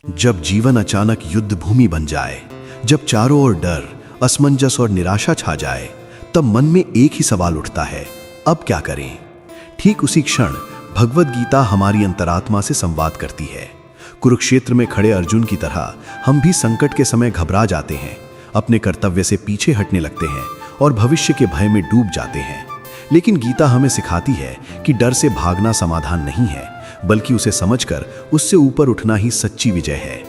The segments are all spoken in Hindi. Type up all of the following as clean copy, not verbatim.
जब जीवन अचानक युद्ध भूमि बन जाए, जब चारों ओर डर, असमंजस और निराशा छा जाए, तब मन में एक ही सवाल उठता है, अब क्या करें? ठीक उसी क्षण भगवद गीता हमारी अंतरात्मा से संवाद करती है। कुरुक्षेत्र में खड़े अर्जुन की तरह हम भी संकट के समय घबरा जाते हैं, अपने कर्तव्य से पीछे हटने लगते हैं और भविष्य के भय में डूब जाते हैं। लेकिन गीता हमें सिखाती है कि डर से भागना समाधान नहीं है, बल्कि उसे समझकर उससे ऊपर उठना ही सच्ची विजय है।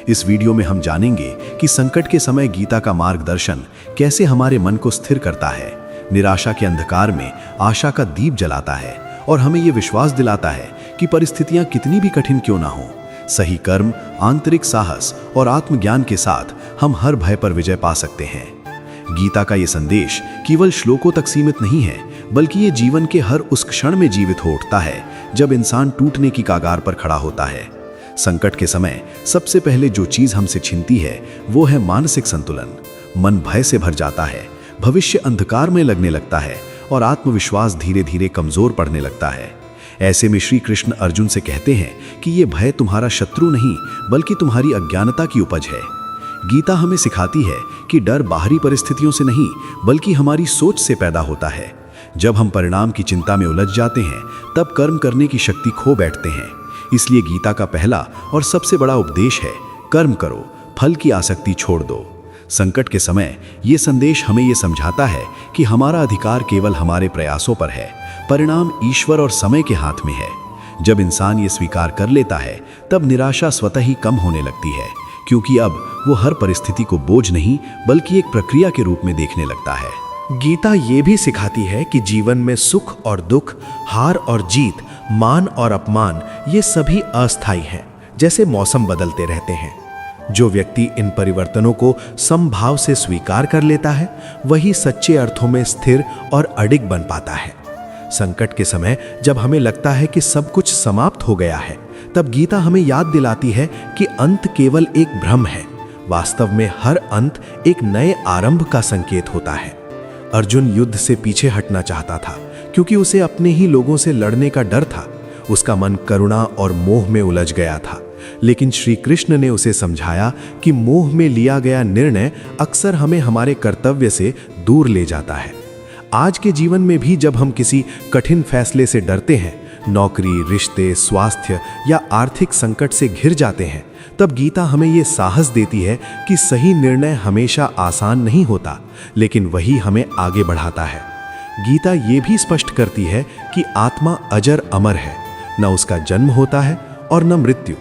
इस वीडियो में हम जानेंगे कि संकट के समय गीता का मार्गदर्शन कैसे हमारे मन को स्थिर करता है, निराशा के अंधकार में आशा का दीप जलाता है और हमें ये विश्वास दिलाता है कि परिस्थितियां कितनी भी कठिन क्यों ना हो, सही कर्म, आंतरिक साहस और आत्मज्ञान के साथ हम हर भय पर विजय पा सकते हैं। गीता का ये संदेश केवल श्लोकों तक सीमित नहीं है, बल्कि ये जीवन के हर उस क्षण में जीवित हो उठता है जब इंसान टूटने की कगार पर खड़ा होता है। संकट के समय सबसे पहले जो चीज हमसे छिनती है वो है मानसिक संतुलन। मन भय से भर जाता है, भविष्य अंधकार में लगने लगता है और आत्मविश्वास धीरे धीरे कमजोर पड़ने लगता है। ऐसे में श्री कृष्ण अर्जुन से कहते हैं कि ये भय तुम्हारा शत्रु नहीं, बल्कि तुम्हारी अज्ञानता की उपज है। गीता हमें सिखाती है कि डर बाहरी परिस्थितियों से नहीं, बल्कि हमारी सोच से पैदा होता है। जब हम परिणाम की चिंता में उलझ जाते हैं, तब कर्म करने की शक्ति खो बैठते हैं। इसलिए गीता का पहला और सबसे बड़ा उपदेश है, कर्म करो, फल की आसक्ति छोड़ दो। संकट के समय ये संदेश हमें ये समझाता है कि हमारा अधिकार केवल हमारे प्रयासों पर है, परिणाम ईश्वर और समय के हाथ में है। जब इंसान ये स्वीकार कर लेता है, तब निराशा स्वतः ही कम होने लगती है, क्योंकि अब वो हर परिस्थिति को बोझ नहीं, बल्कि एक प्रक्रिया के रूप में देखने लगता है। गीता ये भी सिखाती है कि जीवन में सुख और दुख, हार और जीत, मान और अपमान, ये सभी अस्थायी हैं, जैसे मौसम बदलते रहते हैं। जो व्यक्ति इन परिवर्तनों को समभाव से स्वीकार कर लेता है, वही सच्चे अर्थों में स्थिर और अडिग बन पाता है। संकट के समय जब हमें लगता है कि सब कुछ समाप्त हो गया है, तब गीता हमें याद दिलाती है कि अंत केवल एक भ्रम है। वास्तव में हर अंत एक नए आरंभ का संकेत होता है। अर्जुन युद्ध से पीछे हटना चाहता था, क्योंकि उसे अपने ही लोगों से लड़ने का डर था। उसका मन करुणा और मोह में उलझ गया था। लेकिन श्री कृष्ण ने उसे समझाया कि मोह में लिया गया निर्णय अक्सर हमें हमारे कर्तव्य से दूर ले जाता है। आज के जीवन में भी जब हम किसी कठिन फैसले से डरते हैं, नौकरी, रिश्ते, स्वास्थ्य या आर्थिक संकट से घिर जाते हैं, तब गीता हमें ये साहस देती है कि सही निर्णय हमेशा आसान नहीं होता, लेकिन वही हमें आगे बढ़ाता है। गीता ये भी स्पष्ट करती है कि आत्मा अजर अमर है, न उसका जन्म होता है और न मृत्यु।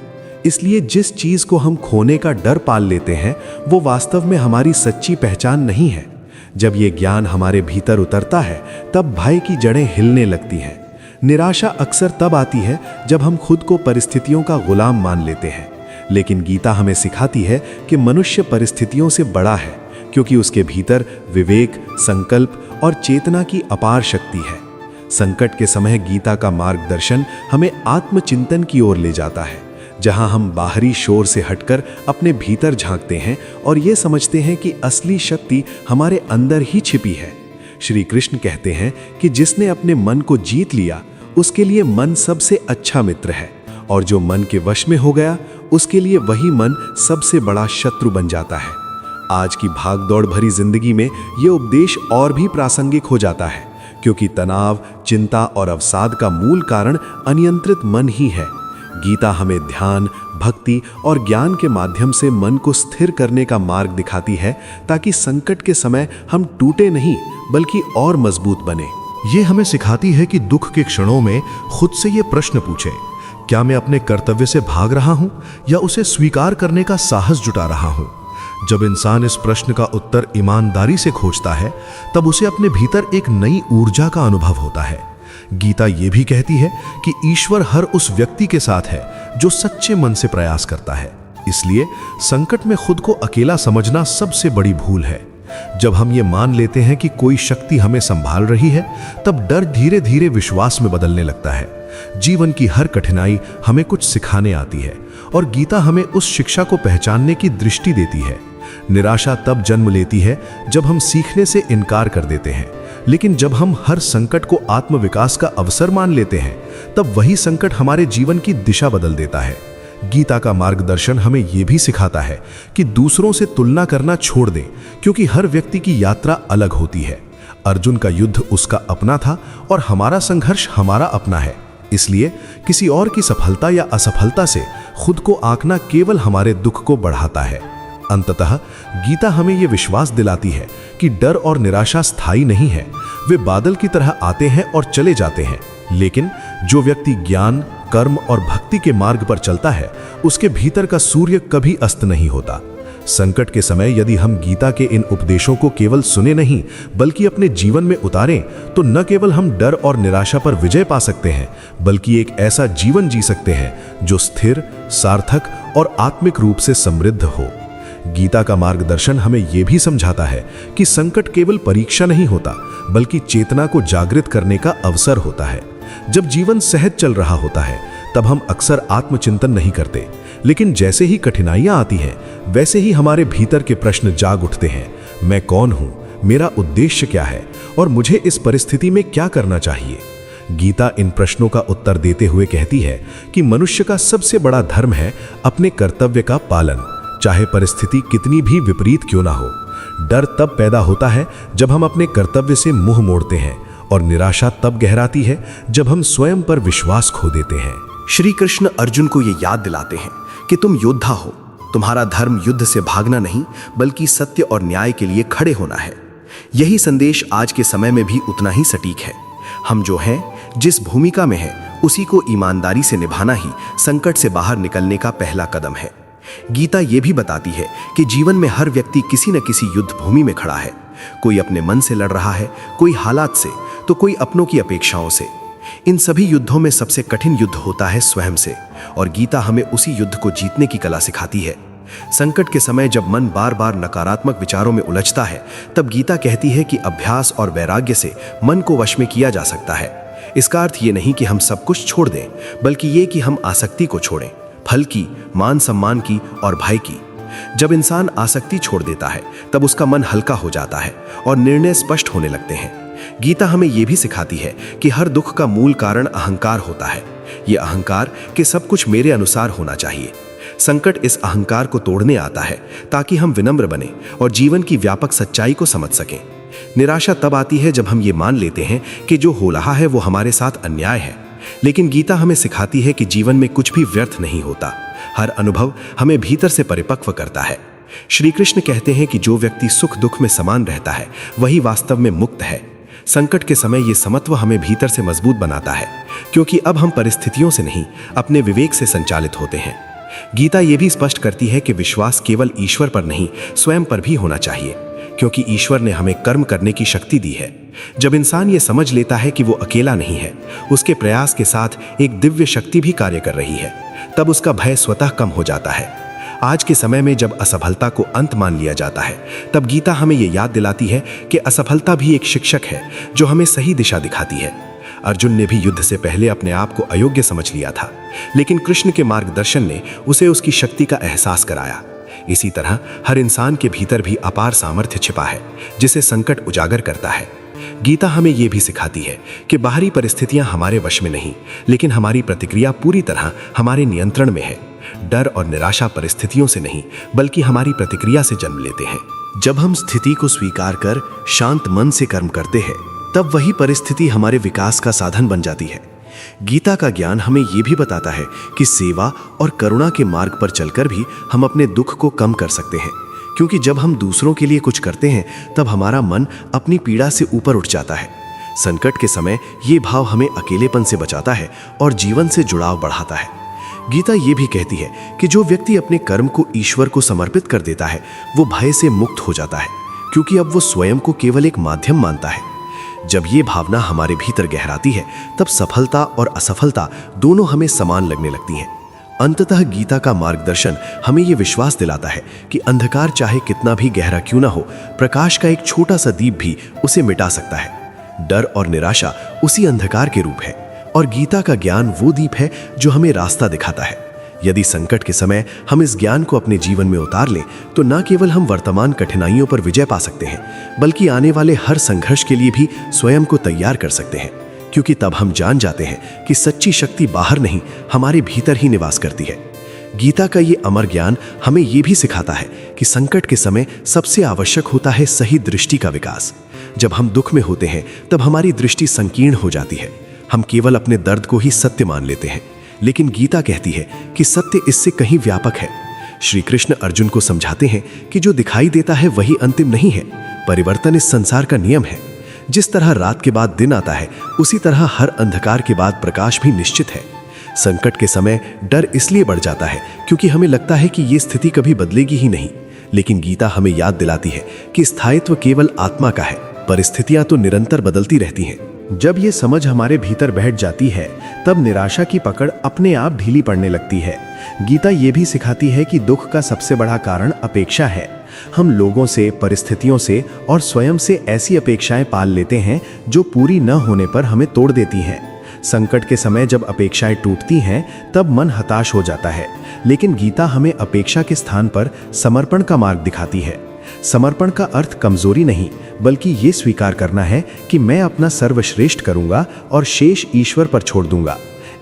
इसलिए जिस चीज को हम खोने का डर पाल लेते हैं, वो वास्तव में हमारी सच्ची पहचान नहीं है। जब ये ज्ञान हमारे भीतर उतरता है, तब भय की जड़ें हिलने लगती हैं। निराशा अक्सर तब आती है जब हम खुद को परिस्थितियों का गुलाम मान लेते हैं। लेकिन गीता हमें सिखाती है कि मनुष्य परिस्थितियों से बड़ा है, क्योंकि उसके भीतर विवेक, संकल्प और चेतना की अपार शक्ति है। संकट के समय गीता का मार्गदर्शन हमें आत्मचिंतन की ओर ले जाता है, जहां हम बाहरी शोर से हटकर अपने भीतर झांकते हैं और ये समझते हैं कि असली शक्ति हमारे अंदर ही छिपी है। श्री कृष्ण कहते हैं कि जिसने अपने मन को जीत लिया, उसके लिए मन सबसे अच्छा मित्र है, और जो मन के वश में हो गया, उसके लिए वही मन सबसे बड़ा शत्रु बन जाता है। आज की भागदौड़ भरी जिंदगी में यह उपदेश और भी प्रासंगिक हो जाता है, क्योंकि तनाव, चिंता और अवसाद का मूल कारण अनियंत्रित मन ही है। गीता हमें ध्यान, भक्ति और ज्ञान के माध्यम से मन को स्थिर करने का मार्ग दिखाती है, ताकि संकट के समय हम टूटे नहीं, बल्कि और मजबूत बने। ये हमें सिखाती है कि दुख के क्षणों में खुद से ये प्रश्न पूछे, क्या मैं अपने कर्तव्य से भाग रहा हूं या उसे स्वीकार करने का साहस जुटा रहा हूं? जब इंसान इस प्रश्न का उत्तर ईमानदारी से खोजता है, तब उसे अपने भीतर एक नई ऊर्जा का अनुभव होता है। गीता ये भी कहती है कि ईश्वर हर उस व्यक्ति के साथ है जो सच्चे मन से प्रयास करता है। इसलिए संकट में खुद को अकेला समझना सबसे बड़ी भूल है। जब हम ये मान लेते हैं कि कोई शक्ति हमें संभाल रही है, तब डर धीरे धीरे विश्वास में बदलने लगता है। जीवन की हर कठिनाई हमें कुछ सिखाने आती है, और गीता हमें उस शिक्षा को पहचानने की दृष्टि देती है। निराशा तब जन्म लेती है जब हम सीखने से इनकार कर देते हैं, लेकिन जब हम हर संकट को आत्मविकास का अवसर मान लेते हैं, तब वही संकट हमारे जीवन की दिशा बदल देता है। गीता का मार्गदर्शन हमें यह भी सिखाता है कि दूसरों से तुलना करना छोड़ दें, क्योंकि हर व्यक्ति की यात्रा अलग होती है। अर्जुन का युद्ध उसका अपना था और हमारा संघर्ष हमारा अपना है। इसलिए किसी और की सफलता या असफलता से खुद को आंकना केवल हमारे दुख को बढ़ाता है। अंततः गीता हमें यह विश्वास दिलाती है कि डर और निराशा स्थायी नहीं है। वे बादल की तरह आते हैं और चले जाते हैं, लेकिन जो व्यक्ति ज्ञान, कर्म और भक्ति के मार्ग पर चलता है, उसके भीतर का सूर्य कभी अस्त नहीं होता। संकट के समय यदि हम गीता के इन उपदेशों को केवल सुने नहीं बल्कि अपने जीवन में उतारें, तो न केवल हम डर और निराशा पर विजय पा सकते हैं, बल्कि एक ऐसा जीवन जी सकते हैं जो स्थिर, सार्थक और आत्मिक रूप से समृद्ध हो। गीता का मार्गदर्शन हमें यह भी समझाता है कि संकट केवल परीक्षा नहीं होता, बल्कि चेतना को जागृत करने का अवसर होता है। जब जीवन सहज चल रहा होता है, तब हम अक्सर आत्मचिंतन नहीं करते, लेकिन जैसे ही कठिनाइयां आती हैं, वैसे ही हमारे भीतर के प्रश्न जाग उठते हैं। मैं कौन हूं? मेरा उद्देश्य क्या है? और मुझे इस परिस्थिति में क्या करना चाहिए? गीता इन प्रश्नों का उत्तर देते हुए कहती है कि मनुष्य का सबसे बड़ा धर्म है अपने कर्तव्य का पालन, चाहे परिस्थिति कितनी भी विपरीत क्यों ना हो। डर तब पैदा होता है जब हम अपने कर्तव्य से मुंह मोड़ते हैं, और निराशा तब गहराती है जब हम स्वयं पर विश्वास खो देते हैं। श्री कृष्ण अर्जुन को ये याद दिलाते हैं कि तुम योद्धा हो। तुम्हारा धर्म युद्ध से भागना नहीं, बल्कि सत्य और न्याय के लिए खड़े होना है। यही संदेश आज के समय में भी उतना ही सटीक है। हम जो हैं, जिस भूमिका में हैं, उसी को ईमानदारी से निभाना ही संकट से बाहर निकलने का पहला कदम है। गीता ये भी बताती है कि जीवन में हर व्यक्ति किसी न किसी युद्ध भूमि में खड़ा है। कोई अपने मन से लड़ रहा है, कोई हालात से, तो कोई अपनों की अपेक्षाओं से। इन सभी युद्धों में सबसे कठिन युद्ध होता है स्वयं से, और गीता हमें उसी युद्ध को जीतने की कला सिखाती है। संकट के समय जब मन बार बार नकारात्मक विचारों में उलझता है, तब गीता कहती है कि अभ्यास और वैराग्य से मन को वश में किया जा सकता है। इसका अर्थ ये नहीं कि हम सब कुछ छोड़ दें, बल्कि ये कि हम आसक्ति को छोड़ें, फल की, मान सम्मान की और भय की। जब इंसान आसक्ति छोड़ देता है, तब उसका मन हल्का हो जाता है और निर्णय स्पष्ट होने लगते हैं। गीता हमें यह भी सिखाती है कि हर दुख का मूल कारण अहंकार होता है। यह अहंकार कि सब कुछ मेरे अनुसार होना चाहिए। संकट इस अहंकार को तोड़ने आता है ताकि हम विनम्र बने और जीवन की व्यापक सच्चाई को समझ सकें। निराशा तब आती है जब हम ये मान लेते हैं कि जो हो रहा है वो हमारे साथ अन्याय है। लेकिन गीता हमें सिखाती है कि जीवन में कुछ भी व्यर्थ नहीं होता। हर अनुभव हमें भीतर से परिपक्व करता है। श्री कृष्ण कहते हैं कि जो व्यक्ति सुख दुख में समान रहता है, वही वास्तव में मुक्त है। संकट के समय ये समत्व हमें भीतर से मजबूत बनाता है, क्योंकि अब हम परिस्थितियों से नहीं, अपने विवेक से संचालित होते हैं। गीता ये भी स्पष्ट करती है कि विश्वास केवल ईश्वर पर नहीं, स्वयं पर भी होना चाहिए, क्योंकि ईश्वर ने हमें कर्म करने की शक्ति दी है। जब इंसान ये समझ लेता है कि वो अकेला नहीं है, उसके प्रयास के साथ एक दिव्य शक्ति भी कार्य कर रही है, तब उसका भय स्वतः कम हो जाता है। आज के समय में जब असफलता को अंत मान लिया जाता है, तब गीता हमें ये याद दिलाती है कि असफलता भी एक शिक्षक है जो हमें सही दिशा दिखाती है। अर्जुन ने भी युद्ध से पहले अपने आप को अयोग्य समझ लिया था, लेकिन कृष्ण के मार्गदर्शन ने उसे उसकी शक्ति का एहसास कराया। इसी तरह हर इंसान के भीतर भी अपार सामर्थ्य छिपा है, जिसे संकट उजागर करता है। गीता हमें यह भी सिखाती है कि बाहरी परिस्थितियां हमारे वश में नहीं, लेकिन हमारी प्रतिक्रिया पूरी तरह हमारे नियंत्रण में है। डर और निराशा परिस्थितियों से नहीं, बल्कि हमारी प्रतिक्रिया से जन्म लेते हैं। जब हम स्थिति को स्वीकार कर शांत मन से कर्म करते हैं, तब वही परिस्थिति हमारे विकास का साधन बन जाती है। गीता का ज्ञान हमें यह भी बताता है कि सेवा और करुणा के मार्ग पर चलकर भी हम अपने दुख को कम कर सकते हैं, क्योंकि जब हम दूसरों के लिए कुछ करते हैं, तब हमारा मन अपनी पीड़ा से ऊपर उठ जाता है। संकट के समय ये भाव हमें अकेलेपन से बचाता है और जीवन से जुड़ाव बढ़ाता है। गीता ये भी कहती है कि जो व्यक्ति अपने कर्म को ईश्वर को समर्पित कर देता है, वो भय से मुक्त हो जाता है, क्योंकि अब वो स्वयं को केवल एक माध्यम मानता है। जब ये भावना हमारे भीतर गहराती है, तब सफलता और असफलता दोनों हमें समान लगने लगती हैं। अंततः गीता का मार्गदर्शन हमें ये विश्वास दिलाता है कि अंधकार चाहे कितना भी गहरा क्यों ना हो, प्रकाश का एक छोटा सा दीप भी उसे मिटा सकता है। डर और निराशा उसी अंधकार के रूप है, और गीता का ज्ञान वो दीप है जो हमें रास्ता दिखाता है। यदि संकट के समय हम इस ज्ञान को अपने जीवन में उतार लें, तो न केवल हम वर्तमान कठिनाइयों पर विजय पा सकते हैं, बल्कि आने वाले हर संघर्ष के लिए भी स्वयं को तैयार कर सकते हैं, क्योंकि तब हम जान जाते हैं कि सच्ची शक्ति बाहर नहीं, हमारे भीतर ही निवास करती है। गीता का ये अमर ज्ञान हमें ये भी सिखाता है कि संकट के समय सबसे आवश्यक होता है सही दृष्टि का विकास। जब हम दुख में होते हैं तब हमारी दृष्टि संकीर्ण हो जाती है। हम केवल अपने दर्द को ही सत्य मान लेते हैं, लेकिन गीता कहती है कि सत्य इससे कहीं व्यापक है। श्री कृष्ण अर्जुन को समझाते हैं कि जो दिखाई देता है वही अंतिम नहीं है, परिवर्तन इस संसार का नियम है। जिस तरह रात के बाद दिन आता है, उसी तरह हर अंधकार के बाद प्रकाश भी निश्चित है। संकट के समय डर इसलिए बढ़ जाता है क्योंकि हमें लगता है कि ये स्थिति कभी बदलेगी ही नहीं, लेकिन गीता हमें याद दिलाती है कि स्थायित्व केवल आत्मा का है, परिस्थितियां तो निरंतर बदलती रहती हैं। जब ये समझ हमारे भीतर बैठ जाती है, तब निराशा की पकड़ अपने आप ढीली पड़ने लगती है। गीता ये भी सिखाती है कि दुख का सबसे बड़ा कारण अपेक्षा है। हम लोगों से, परिस्थितियों से और स्वयं से ऐसी अपेक्षाएं पाल लेते हैं जो पूरी न होने पर हमें तोड़ देती हैं। संकट के समय जब अपेक्षाएं टूटती हैं, तब मन हताश हो जाता है, लेकिन गीता हमें अपेक्षा के स्थान पर समर्पण का मार्ग दिखाती है। समर्पण का अर्थ कमजोरी नहीं, बल्कि ये स्वीकार करना है कि मैं अपना सर्वश्रेष्ठ करूंगा और शेष ईश्वर पर छोड़ दूंगा।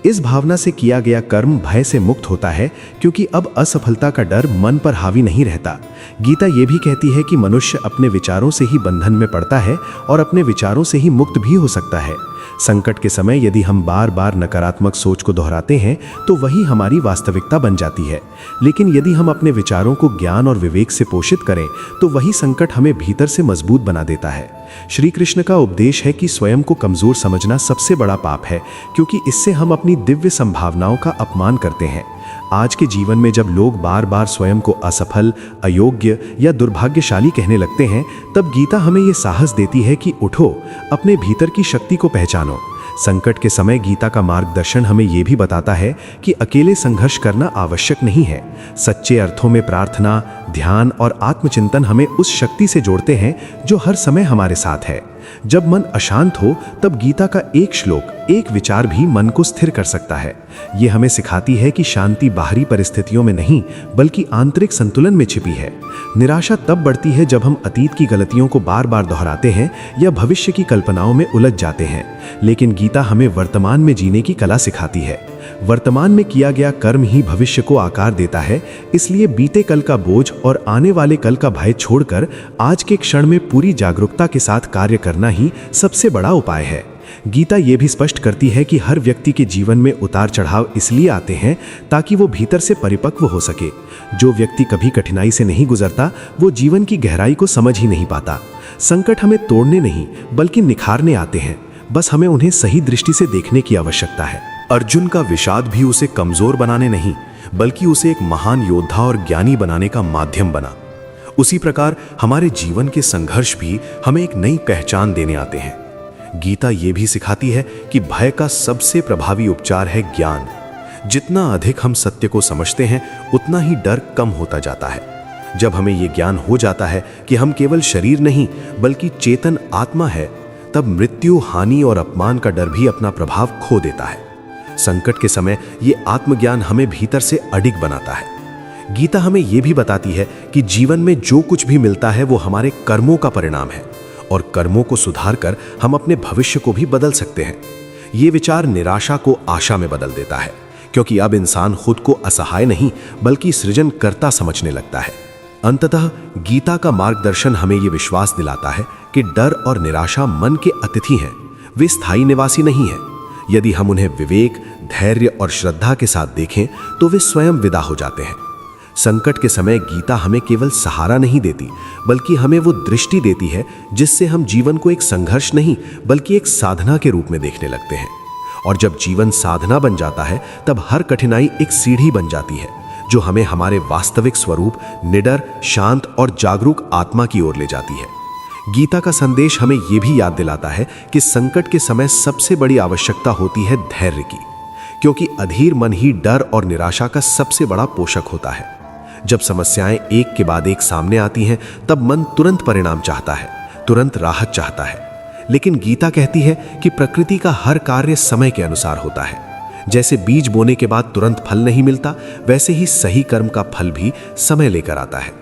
इस भावना से किया गया कर्म भय से मुक्त होता है, क्योंकि अब असफलता का डर मन पर हावी नहीं रहता। गीता ये भी कहती है कि मनुष्य अपने विचारों से ही बंधन में पड़ता है और अपने विचारों से ही मुक्त भी हो सकता है। संकट के समय यदि हम बार बार नकारात्मक सोच को दोहराते हैं तो वही हमारी वास्तविकता बन जाती है, लेकिन यदि हम अपने विचारों को ज्ञान और विवेक से पोषित करें तो वही संकट हमें भीतर से मजबूत बना देता है। श्री कृष्ण का उपदेश है कि स्वयं को कमजोर समझना सबसे बड़ा पाप है, क्योंकि इससे हम अपनी दिव्य संभावनाओं का अपमान करते हैं। आज के जीवन में जब लोग बार बार स्वयं को असफल, अयोग्य या दुर्भाग्यशाली कहने लगते हैं, तब गीता हमें ये साहस देती है कि उठो, अपने भीतर की शक्ति को पहचानो। संकट के समय गीता का मार्गदर्शन हमें ये भी बताता है कि अकेले संघर्ष करना आवश्यक नहीं है। सच्चे अर्थों में प्रार्थना, ध्यान और आत्मचिंतन हमें उस शक्ति से जोड़ते हैं जो हर समय हमारे साथ है। जब मन अशांत हो, तब गीता का एक श्लोक, एक विचार भी मन को स्थिर कर सकता है। ये हमें सिखाती है कि शांति बाहरी परिस्थितियों में नहीं, बल्कि आंतरिक संतुलन में छिपी है। निराशा तब बढ़ती है जब हम अतीत की गलतियों को बार बार दोहराते हैं या भविष्य की कल्पनाओं में उलझ जाते हैं, लेकिन गीता हमें वर्तमान में जीने की कला सिखाती है। वर्तमान में किया गया कर्म ही भविष्य को आकार देता है, इसलिए बीते कल का बोझ और आने वाले कल का भय छोड़कर आज के क्षण में पूरी जागरूकता के साथ कार्य करना ही सबसे बड़ा उपाय है। गीता ये भी स्पष्ट करती है कि हर व्यक्ति के जीवन में उतार चढ़ाव इसलिए आते हैं ताकि वो भीतर से परिपक्व हो सके। जो व्यक्ति कभी कठिनाई से नहीं गुजरता, वो जीवन की गहराई को समझ ही नहीं पाता। संकट हमें तोड़ने नहीं, बल्कि निखारने आते हैं। बस हमें उन्हें सही दृष्टि से देखने की आवश्यकता है। अर्जुन का विषाद भी उसे कमजोर बनाने नहीं, बल्कि उसे एक महान योद्धा और ज्ञानी बनाने का माध्यम बना। उसी प्रकार हमारे जीवन के संघर्ष भी हमें एक नई पहचान देने आते हैं। गीता ये भी सिखाती है कि भय का सबसे प्रभावी उपचार है ज्ञान। जितना अधिक हम सत्य को समझते हैं, उतना ही डर कम होता जाता है। जब हमें ये ज्ञान हो जाता है कि हम केवल शरीर नहीं, बल्कि चेतन आत्मा है, तब मृत्यु, हानि और अपमान का डर भी अपना प्रभाव खो देता है। संकट के समय ये आत्मज्ञान हमें भीतर से अडिग बनाता है। गीता हमें ये भी बताती है कि जीवन में जो कुछ भी मिलता है वो हमारे कर्मों का परिणाम है, और कर्मों को सुधार कर हम अपने भविष्य को भी बदल सकते हैं। ये विचार निराशा को आशा में बदल देता है, क्योंकि अब इंसान खुद को असहाय नहीं, बल्कि सृजनकर्ता समझने लगता है। अंततः गीता का मार्गदर्शन हमें ये विश्वास दिलाता है कि डर और निराशा मन के अतिथि हैं, वे स्थायी निवासी नहीं हैं। यदि हम उन्हें विवेक, धैर्य और श्रद्धा के साथ देखें तो वे स्वयं विदा हो जाते हैं। संकट के समय गीता हमें केवल सहारा नहीं देती, बल्कि हमें वो दृष्टि देती है जिससे हम जीवन को एक संघर्ष नहीं, बल्कि एक साधना के रूप में देखने लगते हैं। और जब जीवन साधना बन जाता है, तब हर कठिनाई एक सीढ़ी बन जाती है जो हमें हमारे वास्तविक स्वरूप, निडर, शांत और जागरूक आत्मा की ओर ले जाती है। गीता का संदेश हमें यह भी याद दिलाता है कि संकट के समय सबसे बड़ी आवश्यकता होती है धैर्य की, क्योंकि अधीर मन ही डर और निराशा का सबसे बड़ा पोषक होता है। जब समस्याएं एक के बाद एक सामने आती हैं, तब मन तुरंत परिणाम चाहता है, तुरंत राहत चाहता है। लेकिन गीता कहती है कि प्रकृति का हर कार्य समय के अनुसार होता है। जैसे बीज बोने के बाद तुरंत फल नहीं मिलता, वैसे ही सही कर्म का फल भी समय लेकर आता है।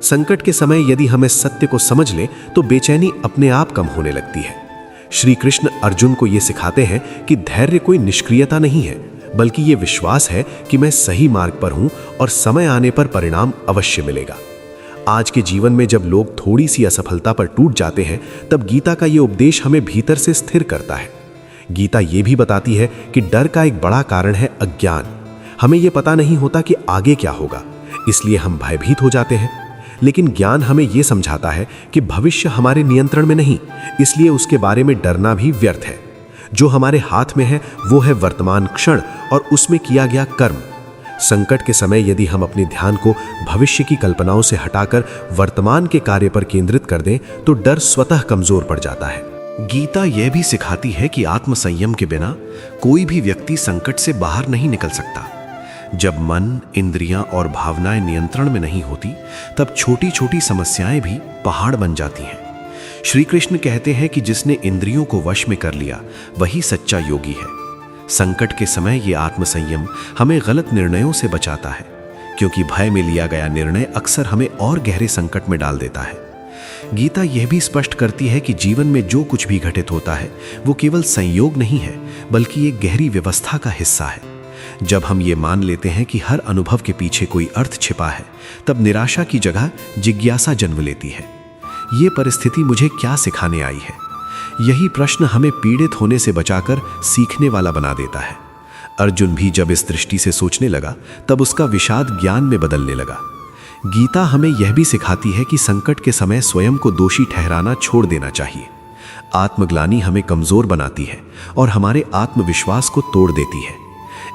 संकट के समय यदि हमें सत्य को समझ लें तो बेचैनी अपने आप कम होने लगती है। श्री कृष्ण अर्जुन को यह सिखाते हैं कि धैर्य कोई निष्क्रियता नहीं है, बल्कि ये विश्वास है कि मैं सही मार्ग पर हूं और समय आने पर परिणाम अवश्य मिलेगा। आज के जीवन में जब लोग थोड़ी सी असफलता पर टूट जाते हैं, तब गीता का ये उपदेश हमें भीतर से स्थिर करता है। गीता ये भी बताती है कि डर का एक बड़ा कारण है अज्ञान। हमें ये पता नहीं होता कि आगे क्या होगा, इसलिए हम भयभीत हो जाते हैं। लेकिन ज्ञान हमें ये समझाता है कि भविष्य हमारे नियंत्रण में नहीं, इसलिए उसके बारे में डरना भी व्यर्थ है। जो हमारे हाथ में है वो है वर्तमान क्षण और उसमें किया गया कर्म। संकट के समय यदि हम अपने ध्यान को भविष्य की कल्पनाओं से हटाकर वर्तमान के कार्य पर केंद्रित कर दें तो डर स्वतः कमजोर पड़ जाता है। गीता यह भी सिखाती है कि आत्मसंयम के बिना कोई भी व्यक्ति संकट से बाहर नहीं निकल सकता। जब मन, इंद्रियां और भावनाएं नियंत्रण में नहीं होती, तब छोटी छोटी समस्याएं भी पहाड़ बन जाती हैं। श्री कृष्ण कहते हैं कि जिसने इंद्रियों को वश में कर लिया वही सच्चा योगी है। संकट के समय ये आत्मसंयम हमें गलत निर्णयों से बचाता है, क्योंकि भय में लिया गया निर्णय अक्सर हमें और गहरे संकट में डाल देता है। गीता यह भी स्पष्ट करती है कि जीवन में जो कुछ भी घटित होता है वो केवल संयोग नहीं है, बल्कि एक गहरी व्यवस्था का हिस्सा है। जब हम ये मान लेते हैं कि हर अनुभव के पीछे कोई अर्थ छिपा है, तब निराशा की जगह जिज्ञासा जन्म लेती है। ये परिस्थिति मुझे क्या सिखाने आई है? यही प्रश्न हमें पीड़ित होने से बचाकर सीखने वाला बना देता है। अर्जुन भी जब इस दृष्टि से सोचने लगा, तब उसका विषाद ज्ञान में बदलने लगा। गीता हमें यह भी सिखाती है कि संकट के समय स्वयं को दोषी ठहराना छोड़ देना चाहिए। आत्मग्लानि हमें कमजोर बनाती है और हमारे आत्मविश्वास को तोड़ देती है।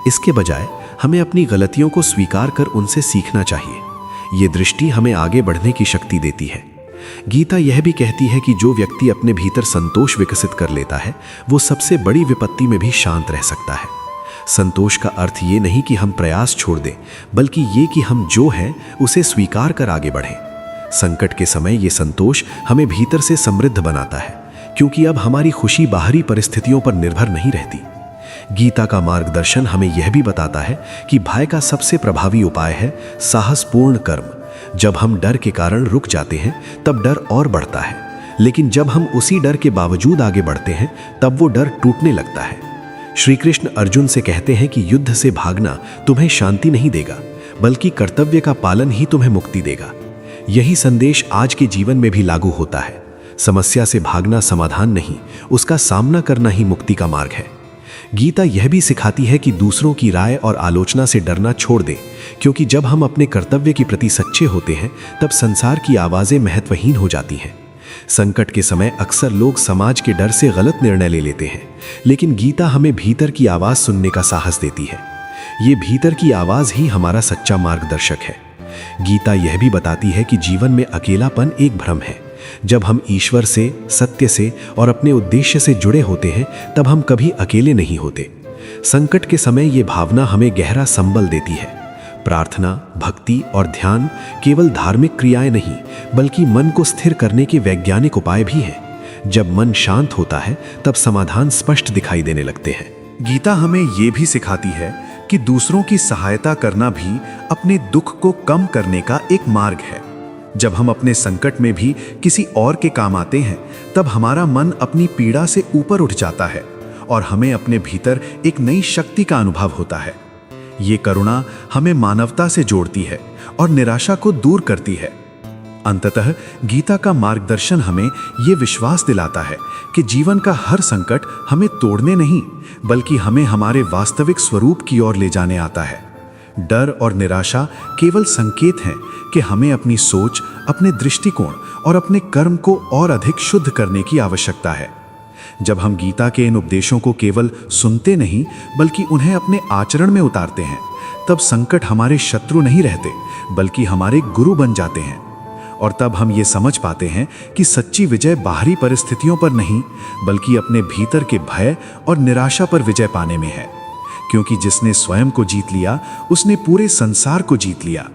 इसके बजाय हमें अपनी गलतियों को स्वीकार कर उनसे सीखना चाहिए। ये दृष्टि हमें आगे बढ़ने की शक्ति देती है। गीता यह भी कहती है कि जो व्यक्ति अपने भीतर संतोष विकसित कर लेता है, वो सबसे बड़ी विपत्ति में भी शांत रह सकता है। संतोष का अर्थ ये नहीं कि हम प्रयास छोड़ दें, बल्कि ये कि हम जो हैं उसे स्वीकार कर आगे बढ़ें। संकट के समय ये संतोष हमें भीतर से समृद्ध बनाता है, क्योंकि अब हमारी खुशी बाहरी परिस्थितियों पर निर्भर नहीं रहती। गीता का मार्गदर्शन हमें यह भी बताता है कि भय का सबसे प्रभावी उपाय है साहसपूर्ण कर्म। जब हम डर के कारण रुक जाते हैं, तब डर और बढ़ता है, लेकिन जब हम उसी डर के बावजूद आगे बढ़ते हैं, तब वो डर टूटने लगता है। श्री कृष्ण अर्जुन से कहते हैं कि युद्ध से भागना तुम्हें शांति नहीं देगा, बल्कि कर्तव्य का पालन ही तुम्हें मुक्ति देगा। यही संदेश आज के जीवन में भी लागू होता है। समस्या से भागना समाधान नहीं, उसका सामना करना ही मुक्ति का मार्ग है। गीता यह भी सिखाती है कि दूसरों की राय और आलोचना से डरना छोड़ दें, क्योंकि जब हम अपने कर्तव्य के प्रति सच्चे होते हैं, तब संसार की आवाजें महत्वहीन हो जाती हैं। संकट के समय अक्सर लोग समाज के डर से गलत निर्णय ले लेते हैं, लेकिन गीता हमें भीतर की आवाज सुनने का साहस देती है। ये भीतर की आवाज ही हमारा सच्चा मार्गदर्शक है। गीता यह भी बताती है कि जीवन में अकेलापन एक भ्रम है। जब हम ईश्वर से, सत्य से और अपने उद्देश्य से जुड़े होते हैं, तब हम कभी अकेले नहीं होते। संकट के समय ये भावना हमें गहरा संबल देती है। प्रार्थना, भक्ति और ध्यान केवल धार्मिक क्रियाएं नहीं, बल्कि मन को स्थिर करने के वैज्ञानिक उपाय भी हैं। जब मन शांत होता है, तब समाधान स्पष्ट दिखाई देने लगते हैं। गीता हमें ये भी सिखाती है कि दूसरों की सहायता करना भी अपने दुख को कम करने का एक मार्ग है। जब हम अपने संकट में भी किसी और के काम आते हैं, तब हमारा मन अपनी पीड़ा से ऊपर उठ जाता है और हमें अपने भीतर एक नई शक्ति का अनुभव होता है। ये करुणा हमें मानवता से जोड़ती है और निराशा को दूर करती है। अंततः गीता का मार्गदर्शन हमें ये विश्वास दिलाता है कि जीवन का हर संकट हमें तोड़ने नहीं, बल्कि हमें हमारे वास्तविक स्वरूप की ओर ले जाने आता है। डर और निराशा केवल संकेत हैं कि हमें अपनी सोच, अपने दृष्टिकोण और अपने कर्म को और अधिक शुद्ध करने की आवश्यकता है। जब हम गीता के इन उपदेशों को केवल सुनते नहीं, बल्कि उन्हें अपने आचरण में उतारते हैं, तब संकट हमारे शत्रु नहीं रहते, बल्कि हमारे गुरु बन जाते हैं। और तब हम ये समझ पाते हैं कि सच्ची विजय बाहरी परिस्थितियों पर नहीं, बल्कि अपने भीतर के भय और निराशा पर विजय पाने में है। क्योंकि जिसने स्वयं को जीत लिया, उसने पूरे संसार को जीत लिया।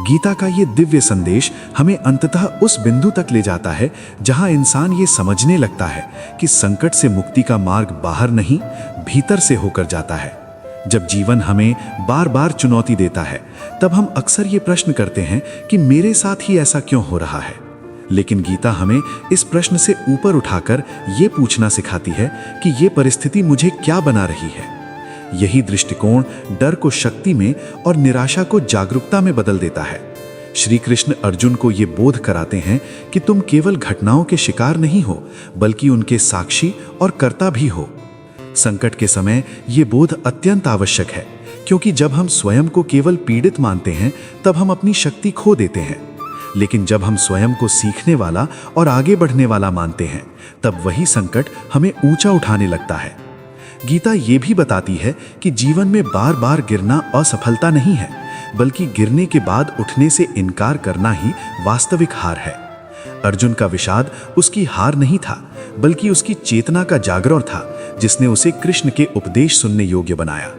गीता का ये दिव्य संदेश हमें अंततः उस बिंदु तक ले जाता है जहां इंसान ये समझने लगता है कि संकट से मुक्ति का मार्ग बाहर नहीं, भीतर से होकर जाता है। जब जीवन हमें बार बार चुनौती देता है, तब हम अक्सर ये प्रश्न करते हैं कि मेरे साथ ही ऐसा क्यों हो रहा है। लेकिन गीता हमें इस प्रश्न से ऊपर उठाकर ये पूछना सिखाती है कि ये परिस्थिति मुझे क्या बना रही है। यही दृष्टिकोण डर को शक्ति में और निराशा को जागरूकता में बदल देता है। श्री कृष्ण अर्जुन को ये बोध कराते हैं कि तुम केवल घटनाओं के शिकार नहीं हो, बल्कि उनके साक्षी और कर्ता भी हो। संकट के समय ये बोध अत्यंत आवश्यक है, क्योंकि जब हम स्वयं को केवल पीड़ित मानते हैं तब हम अपनी शक्ति खो देते हैं। लेकिन जब हम स्वयं को सीखने वाला और आगे बढ़ने वाला मानते हैं, तब वही संकट हमें ऊंचा उठाने लगता है। गीता ये भी बताती है कि जीवन में बार बार गिरना असफलता नहीं है, बल्कि गिरने के बाद उठने से इनकार करना ही वास्तविक हार है। अर्जुन का विषाद उसकी हार नहीं था, बल्कि उसकी चेतना का जागरण था, जिसने उसे कृष्ण के उपदेश सुनने योग्य बनाया।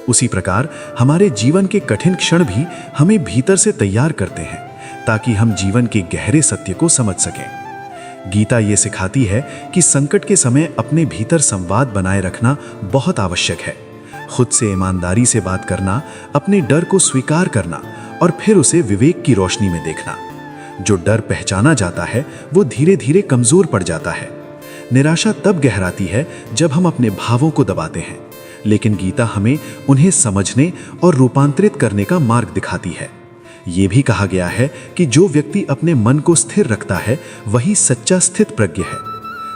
उसी प्रकार हमारे जीवन के कठिन क्षण भी हमें भीतर से तैयार करते हैं, ताकि हम जीवन के गहरे सत्य को समझ सकें। गीता ये सिखाती है कि संकट के समय अपने भीतर संवाद बनाए रखना बहुत आवश्यक है। खुद से ईमानदारी से बात करना, अपने डर को स्वीकार करना और फिर उसे विवेक की रोशनी में देखना। जो डर पहचाना जाता है वो धीरे धीरे कमजोर पड़ जाता है। निराशा तब गहराती है जब हम अपने भावों को दबाते हैं, लेकिन गीता हमें उन्हें समझने और रूपांतरित करने का मार्ग दिखाती है। ये भी कहा गया है कि जो व्यक्ति अपने मन को स्थिर रखता है वही सच्चा स्थित प्रज्ञ है।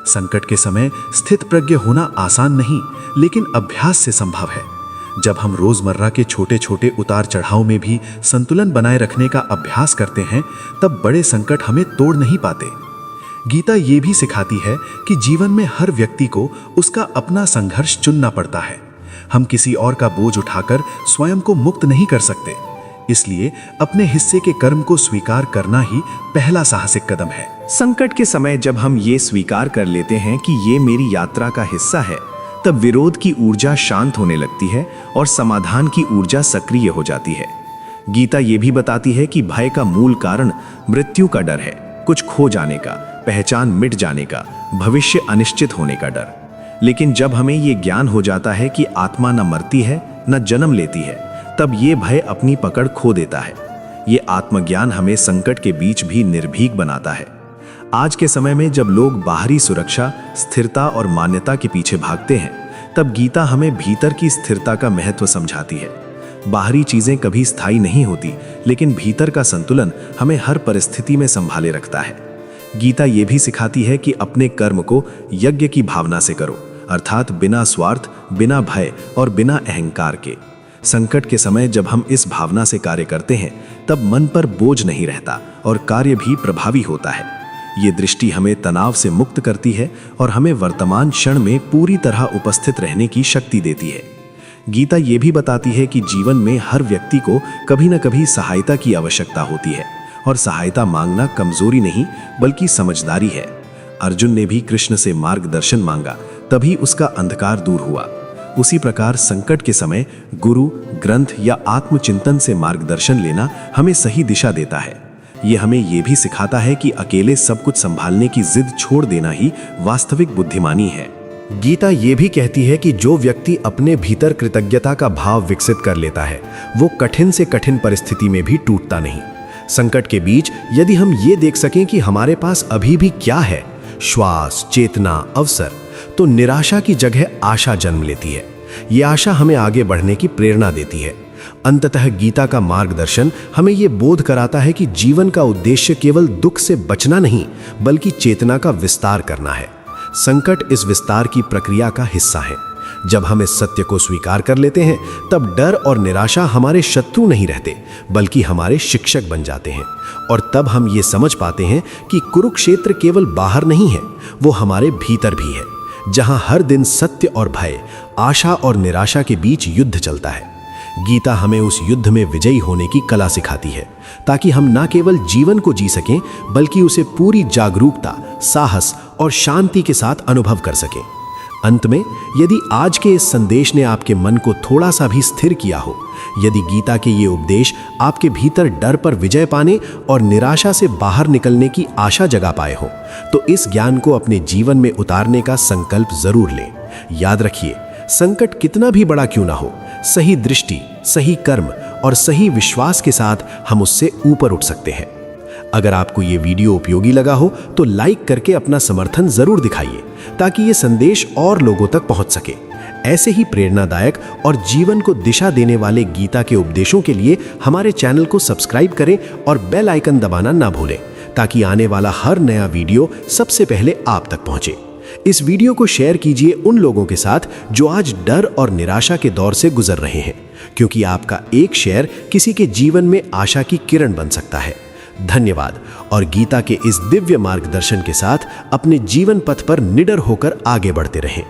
संकट के समय स्थित प्रज्ञ होना आसान नहीं, लेकिन अभ्यास से संभव है। जब हम रोजमर्रा के छोटे छोटे उतार चढ़ाव में भी संतुलन बनाए रखने का अभ्यास करते हैं, तब बड़े संकट हमें तोड़ नहीं पाते। गीता ये भी सिखाती है कि जीवन में हर व्यक्ति को उसका अपना संघर्ष चुनना पड़ता है। हम किसी और का बोझ उठाकर स्वयं को मुक्त नहीं कर सकते, इसलिए अपने हिस्से के कर्म को स्वीकार करना ही पहला साहसिक कदम है। संकट के समय जब हम ये स्वीकार कर लेते हैं कि ये मेरी यात्रा का हिस्सा है, तब विरोध की ऊर्जा शांत होने लगती है और समाधान की ऊर्जा सक्रिय हो जाती है। गीता ये भी बताती है कि भय का मूल कारण मृत्यु का डर है, कुछ खो जाने का, पहचान मिट जाने का, भविष्य अनिश्चित होने का डर। लेकिन जब हमें ये ज्ञान हो जाता है कि आत्मा न मरती है न जन्म लेती है, तब ये भय अपनी पकड़ खो देता है। ये आत्मज्ञान हमें संकट के बीच भी निर्भीक बनाता है। आज के समय में जब लोग बाहरी सुरक्षा, स्थिरता और मान्यता के पीछे भागते हैं, तब गीता हमें भीतर की स्थिरता का महत्व समझाती है। बाहरी चीजें कभी स्थायी नहीं होती, लेकिन भीतर का संतुलन हमें हर परिस्थिति में संभाले रखता है। गीता ये भी सिखाती है कि अपने कर्म को यज्ञ की भावना से करो, अर्थात बिना स्वार्थ, बिना भय और बिना अहंकार के। संकट के समय जब हम इस भावना से कार्य करते हैं, तब मन पर बोझ नहीं रहता और कार्य भी प्रभावी होता है। ये दृष्टि हमें तनाव से मुक्त करती है और हमें वर्तमान क्षण में पूरी तरह उपस्थित रहने की शक्ति देती है। गीता ये भी बताती है कि जीवन में हर व्यक्ति को कभी न कभी सहायता की आवश्यकता होती है, और सहायता मांगना कमजोरी नहीं बल्कि समझदारी है। अर्जुन ने भी कृष्ण से मार्गदर्शन मांगा, तभी उसका अंधकार दूर हुआ। उसी प्रकार संकट के समय गुरु, ग्रंथ या आत्मचिंतन से मार्गदर्शन लेना हमें सही दिशा देता है। ये हमें ये भी सिखाता है कि अकेले सब कुछ संभालने की जिद छोड़ देना ही वास्तविक बुद्धिमानी है। गीता ये भी कहती है कि जो व्यक्ति अपने भीतर कृतज्ञता का भाव विकसित कर लेता है, वो कठिन से कठिन परिस्थिति में भी टूटता नहीं। संकट के बीच यदि हम ये देख सकें कि हमारे पास अभी भी क्या है, श्वास, चेतना, अवसर, तो निराशा की जगह आशा जन्म लेती है। ये आशा हमें आगे बढ़ने की प्रेरणा देती है। अंततः गीता का मार्गदर्शन हमें ये बोध कराता है कि जीवन का उद्देश्य केवल दुख से बचना नहीं, बल्कि चेतना का विस्तार करना है। संकट इस विस्तार की प्रक्रिया का हिस्सा है। जब हम इस सत्य को स्वीकार कर लेते हैं, तब डर और निराशा हमारे शत्रु नहीं रहते, बल्कि हमारे शिक्षक बन जाते हैं। और तब हम ये समझ पाते हैं कि कुरुक्षेत्र केवल बाहर नहीं है, वो हमारे भीतर भी है, जहां हर दिन सत्य और भय, आशा और निराशा के बीच युद्ध चलता है। गीता हमें उस युद्ध में विजयी होने की कला सिखाती है, ताकि हम न केवल जीवन को जी सकें, बल्कि उसे पूरी जागरूकता, साहस और शांति के साथ अनुभव कर सकें। अंत में, यदि आज के इस संदेश ने आपके मन को थोड़ा सा भी स्थिर किया हो, यदि गीता के ये उपदेश आपके भीतर डर पर विजय पाने और निराशा से बाहर निकलने की आशा जगा पाए हो, तो इस ज्ञान को अपने जीवन में उतारने का संकल्प जरूर लें। याद रखिए, संकट कितना भी बड़ा क्यों ना हो, सही दृष्टि, सही कर्म और सही विश्वास के साथ हम उससे ऊपर उठ सकते हैं। अगर आपको ये वीडियो उपयोगी लगा हो तो लाइक करके अपना समर्थन जरूर दिखाइए, ताकि ये संदेश और लोगों तक पहुंच सके। ऐसे ही प्रेरणादायक और जीवन को दिशा देने वाले गीता के उपदेशों के लिए हमारे चैनल को सब्सक्राइब करें और बेल आइकन दबाना ना भूलें, ताकि आने वाला हर नया वीडियो सबसे पहले आप तक पहुंचे। इस वीडियो को शेयर कीजिए उन लोगों के साथ जो आज डर और निराशा के दौर से गुजर रहे हैं, क्योंकि आपका एक शेयर किसी के जीवन में आशा की किरण बन सकता है। धन्यवाद, और गीता के इस दिव्य मार्गदर्शन के साथ अपने जीवन पथ पर निडर होकर आगे बढ़ते रहें।